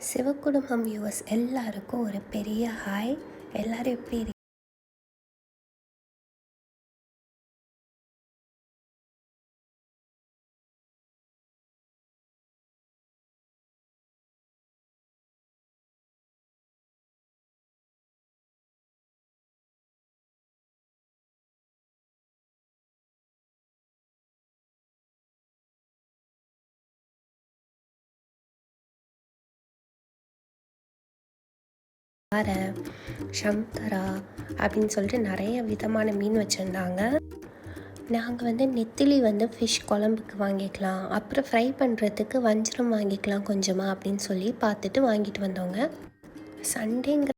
சிவக்குடும்பம் viewers எல்லாருக்கும் ஒரு பெரிய ஹாய். எல்லாரும் எப்படி பாறை, சங்கரா அப்படின்னு சொல்லிட்டு நிறைய விதமான மீன் வச்சுருந்தாங்க. நாங்கள் நெத்திலி ஃபிஷ் குழம்புக்கு வாங்கிக்கலாம், அப்புறம் ஃப்ரை பண்ணுறதுக்கு வஞ்சரம் வாங்கிக்கலாம் கொஞ்சமாக அப்படின்னு சொல்லி பார்த்துட்டு வாங்கிட்டு வந்தோங்க. சண்டேங்கிற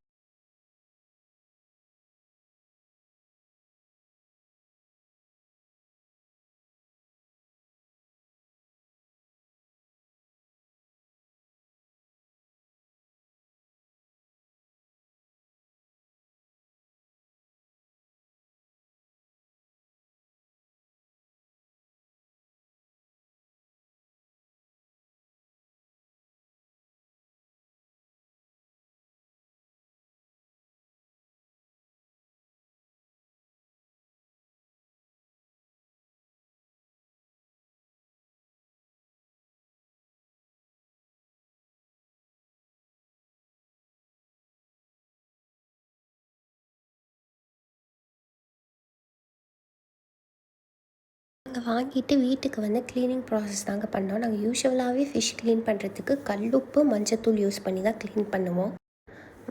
நாங்கள் வாங்கிட்டு வீட்டுக்கு க்ளீனிங் ப்ராசஸ் தாங்க பண்ணோம். நாங்கள் யூஸ்வலாகவே ஃபிஷ் க்ளீன் பண்ணுறதுக்கு கல்லுப்பு மஞ்சத்தூள் யூஸ் பண்ணி தான் க்ளீன் பண்ணுவோம்.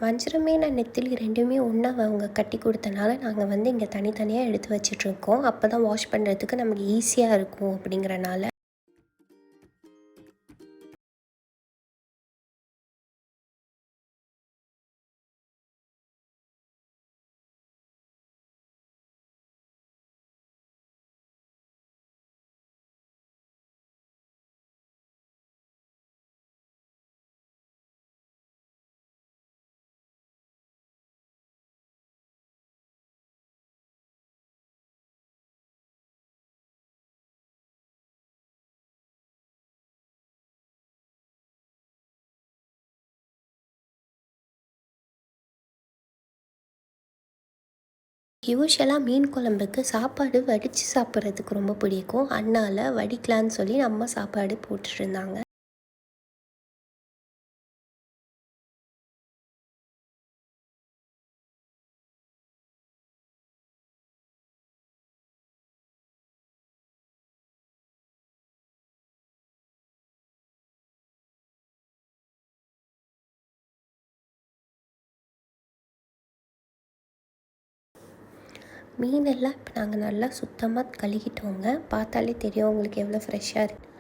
வஞ்சரமே நான் நெத்திலி ரெண்டுமே ஒன்றா அவங்க கட்டி கொடுத்தனால நாங்கள் இங்கே தனித்தனியாக எடுத்து வச்சிட்ருக்கோம். அப்போ தான் வாஷ் பண்ணுறதுக்கு நமக்கு ஈஸியாக இருக்கும் அப்படிங்கிறனால. யூஸ்வலாக மீன் குழம்புக்கு சாப்பாடு வடித்து சாப்பிட்றதுக்கு ரொம்ப பிடிக்கும். அதனால் வடிக்கலான்னு சொல்லி நம்ம சாப்பாடு போட்டுருந்தாங்க. மீனெல்லாம் இப்போ நாங்கள் நல்லா சுத்தமாக கழுகிட்டோங்க. பார்த்தாலே தெரியும் உங்களுக்கு எவ்வளோ ஃப்ரெஷ்ஷாக இருக்குது.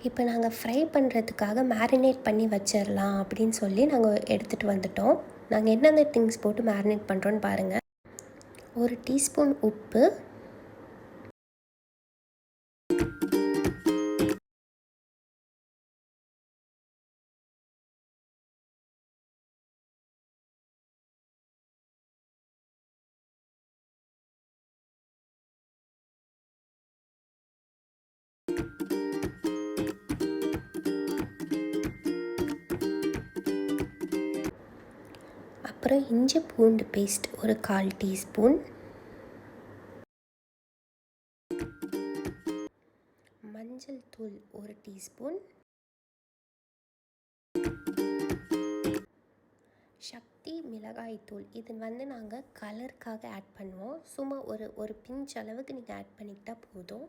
இப்போ நாங்கள் ஃப்ரை பண்ணுறதுக்காக மேரினேட் பண்ணி வச்சிடலாம் அப்படின்னு சொல்லி நாங்கள் எடுத்துகிட்டு வந்துட்டோம். நாங்கள் என்னென்ன திங்ஸ் போட்டு மேரினேட் பண்ணுறோன்னு பாருங்கள். 1 டீஸ்பூன் உப்பு, அப்புறம் இஞ்சி பூண்டு பேஸ்ட் ஒரு 1/4 டீஸ்பூன், மஞ்சள் தூள் 1 டீஸ்பூன், சக்தி மிளகாய் தூள். இது நாங்கள் கலருக்காக ஆட் பண்ணுவோம். சும்மா ஒரு பிஞ்ச் அளவுக்கு நீங்கள் ஆட் பண்ணிக்கிட்டால் போதும்.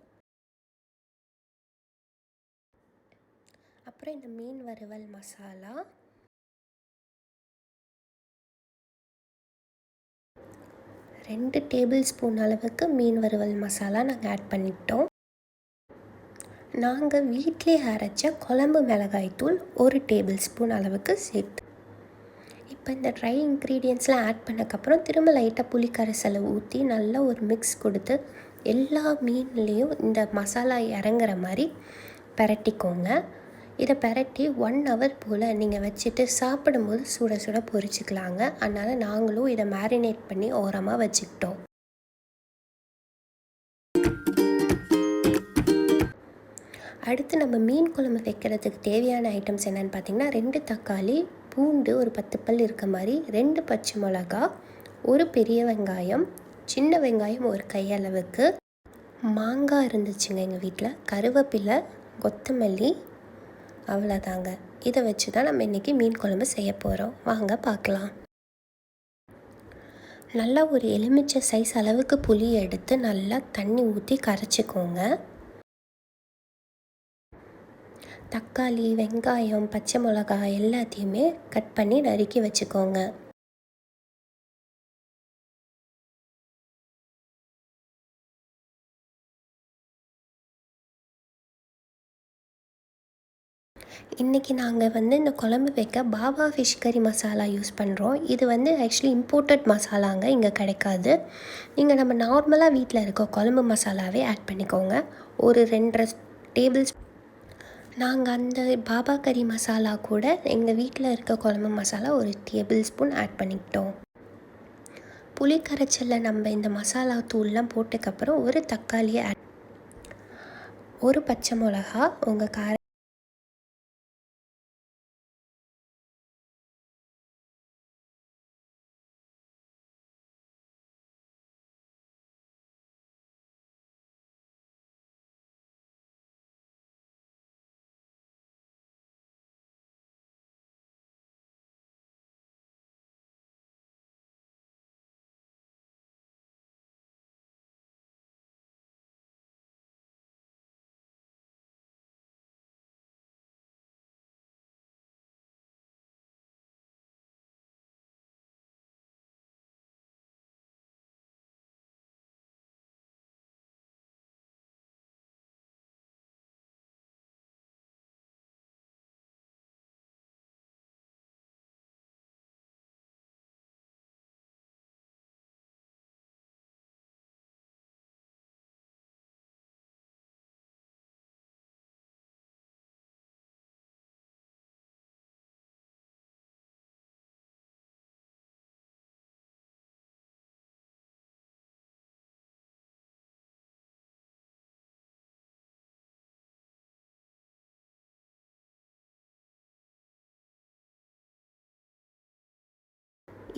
அப்புறம் இந்த மீன் வறுவல் மசாலா, 2 டேபிள் ஸ்பூன் அளவுக்கு மீன் வறுவல் மசாலா நாங்கள் ஆட் பண்ணிக்கிட்டோம். நாங்கள் வீட்டிலே அரைச்ச குழம்பு மிளகாய் தூள் 1 டேபிள் ஸ்பூன் அளவுக்கு சேர்த்து, இப்போ இந்த ட்ரை இன்க்ரீடியன்ட்ஸ்லாம் ஆட் பண்ணக்கப்புறம் திரும்ப லைட்டாக புளி கரைசலை ஊற்றி நல்லா ஒரு மிக்ஸ் கொடுத்து எல்லா மீன்லேயும் இந்த மசாலா இறங்குற மாதிரி பரட்டிக்கோங்க. இதை பரட்டி 1 ஹவர் போல் நீங்கள் வச்சுட்டு சாப்பிடும்போது சுட சுட பொரிச்சிக்கலாங்க. அதனால் நாங்களும் இதை மேரினேட் பண்ணி ஓரமாக வச்சுக்கிட்டோம். அடுத்து நம்ம மீன் குழம்பு வைக்கிறதுக்கு தேவையான ஐட்டம்ஸ் என்னென்னு பார்த்திங்கன்னா 2 தக்காளி, பூண்டு ஒரு 10 பல் இருக்க மாதிரி, 2 பச்சை மிளகா, ஒரு பெரிய வெங்காயம், சின்ன வெங்காயம் ஒரு கையளவுக்கு, மாங்காய் இருந்துச்சுங்க எங்கள் வீட்டில், கருவேப்பிலை, கொத்தமல்லி, அவ்வளோதாங்க. இதை வச்சு தான் நம்ம இன்றைக்கி மீன் குழம்பு செய்ய போகிறோம். வாங்க பார்க்கலாம். நல்லா ஒரு எலுமிச்சை சைஸ் அளவுக்கு புளி எடுத்து நல்லா தண்ணி ஊற்றி கரைச்சிக்கோங்க. தக்காளி, வெங்காயம், பச்சை மிளகாய் எல்லாத்தையுமே கட் பண்ணி நறுக்கி வச்சுக்கோங்க. இன்றைக்கி நாங்கள் இந்த குழம்பு வைக்க பாபா ஃபிஷ் கறி மசாலா யூஸ் பண்ணுறோம். இது ஆக்சுவலி இம்போர்ட்டட் மசாலாங்க, இங்கே கிடைக்காது. நீங்கள் நம்ம நார்மலாக வீட்டில் இருக்க குழம்பு மசாலாவே ஆட் பண்ணிக்கோங்க. ஒரு 2.5 டேபிள் நாங்கள் அந்த பாபா கறி மசாலா கூட எங்கள் வீட்டில் இருக்க குழம்பு மசாலா ஒரு டேபிள் ஸ்பூன் ஆட் பண்ணிக்கிட்டோம். புளி கரைச்சலில் நம்ம இந்த மசாலா தூள்லாம் போட்டதுக்கப்புறம் ஒரு தக்காளியை ஒரு பச்சை மிளகா உங்கள்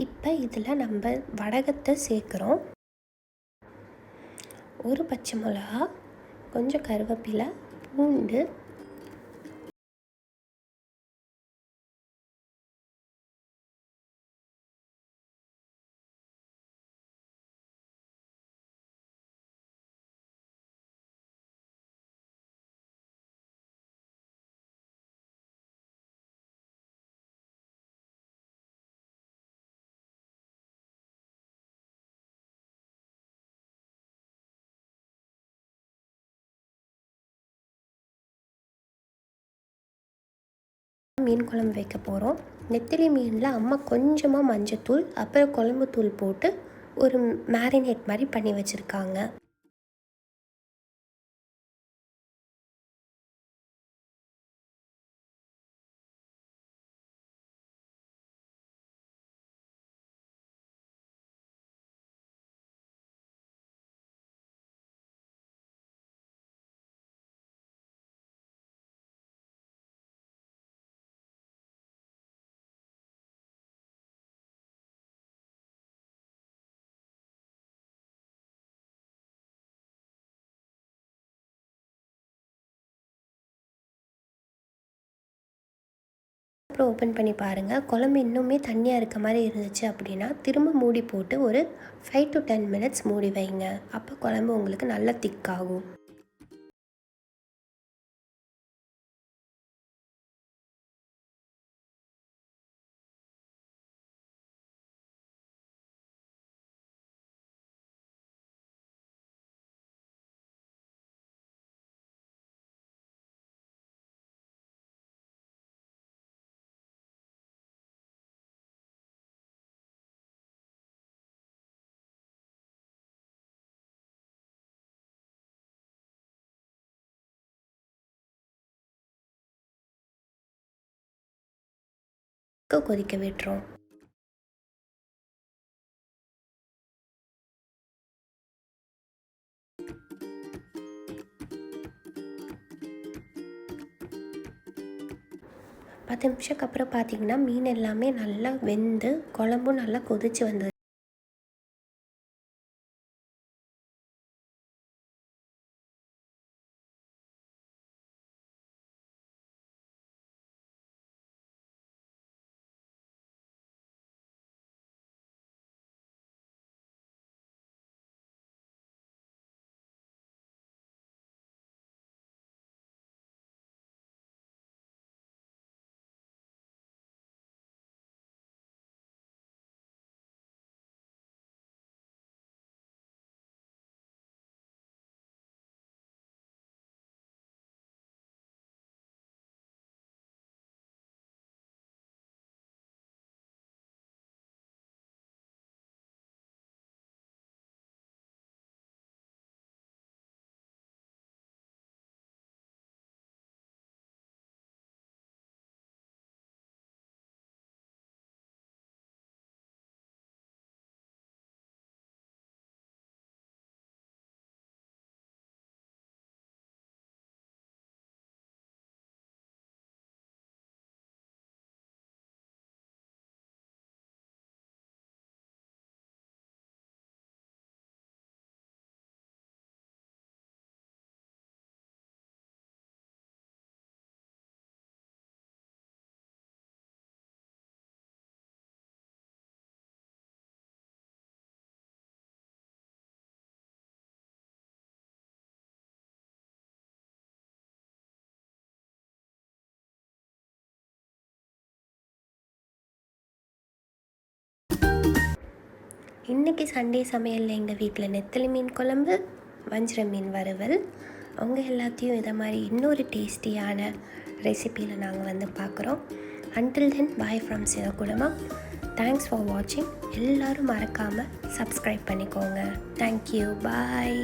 இப்போ இதில் நம்ம வடகத்தை சேர்க்குறோம். ஒரு பச்சை மிளகா, கொஞ்சம் கருவேப்பிலை, பூண்டு, மீன் குழம்பு வைக்க போகிறோம். நெத்திலி மீனில் அம்மா கொஞ்சமாக மஞ்சத்தூள் அப்புறம் குழம்பு தூள் போட்டு ஒரு மேரினேட் மாதிரி பண்ணி வச்சுருக்காங்க. அப்புறம் ஓப்பன் பண்ணி பாருங்கள். குழம்பு இன்னுமே தண்ணியாக இருக்க மாதிரி இருந்துச்சு அப்படின்னா திரும்ப மூடி போட்டு ஒரு 5 to 10 மினிட்ஸ் மூடி வைங்க. அப்போ குழம்பு உங்களுக்கு நல்லா திக்காகும். கொதிக்க விட்டுரும். 10 நிமிஷத்துக்கு அப்புறம் பார்த்திங்கன்னா மீன் எல்லாமே நல்லா வெந்து குழம்பும் நல்லா கொதிச்சு வந்தது. இன்றைக்கி சண்டே சமையலில் எங்கள் வீட்டில் நெத்தலி மீன் குழம்பு, வஞ்சிர மீன் வறுவல். அவங்க எல்லாத்தையும் இதை மாதிரி இன்னொரு டேஸ்டியான ரெசிப்பியில் நாங்கள் பார்க்குறோம். அன்டில் தென் பாய் ஃப்ரம் சிவகுலமா. தேங்க்ஸ் ஃபார் வாட்சிங். எல்லோரும் மறக்காமல் சப்ஸ்கிரைப் பண்ணிக்கோங்க. தேங்க்யூ. பாய்.